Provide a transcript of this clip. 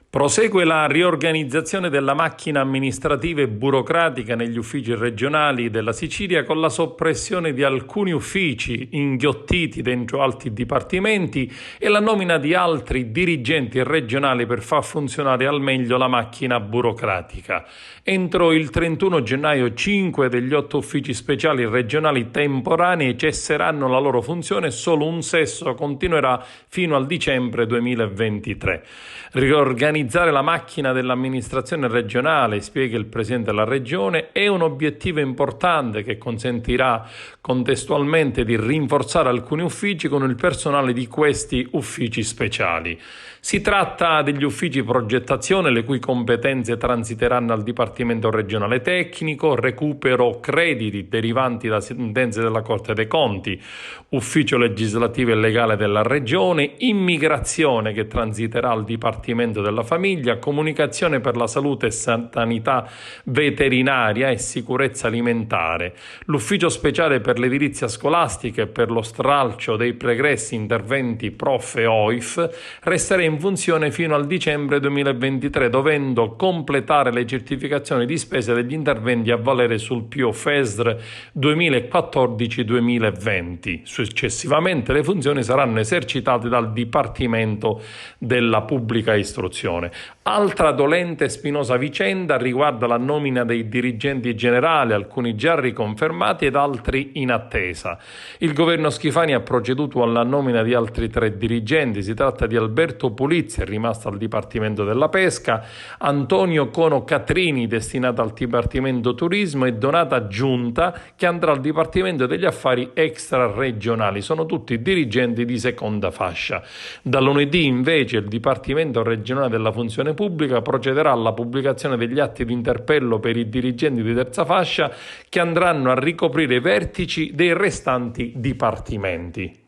Prosegue la riorganizzazione della macchina amministrativa e burocratica negli uffici regionali della Sicilia con la soppressione di alcuni uffici inghiottiti dentro altri dipartimenti e la nomina di altri dirigenti regionali per far funzionare al meglio la macchina burocratica. Entro il 31 gennaio 5 degli 8 uffici speciali regionali temporanei cesseranno la loro funzione e solo un sesto continuerà fino al dicembre 2023. Riorganizzare la macchina dell'amministrazione regionale, spiega il Presidente della Regione, è un obiettivo importante che consentirà contestualmente di rinforzare alcuni uffici con il personale di questi uffici speciali. Si tratta degli uffici progettazione, le cui competenze transiteranno al Dipartimento regionale tecnico, recupero crediti derivanti da sentenze della Corte dei Conti, ufficio legislativo e legale della Regione, immigrazione che transiterà al Dipartimento della Famiglia, comunicazione per la salute e sanità veterinaria e sicurezza alimentare, l'ufficio speciale per l'edilizia scolastica e per lo stralcio dei pregressi interventi prof e OIF resterà in funzione fino al dicembre 2023, dovendo completare le certificazioni di spesa degli interventi a valere sul PIO FESR 2014-2020. Successivamente le funzioni saranno esercitate dal Dipartimento della Pubblica Istruzione. Altra dolente e spinosa vicenda riguarda la nomina dei dirigenti generali, alcuni già riconfermati ed altri in attesa. Il governo Schifani ha proceduto alla nomina di altri 3 dirigenti. Si tratta di Alberto Pulizzi, rimasto al Dipartimento della Pesca, Antonio Cono Catrini, destinato al Dipartimento Turismo, e Donata Giunta, che andrà al Dipartimento degli Affari Extraregionali. Sono tutti dirigenti di seconda fascia. Da lunedì, invece, il Dipartimento regionale della funzione pubblica procederà alla pubblicazione degli atti di interpello per i dirigenti di terza fascia che andranno a ricoprire i vertici dei restanti dipartimenti.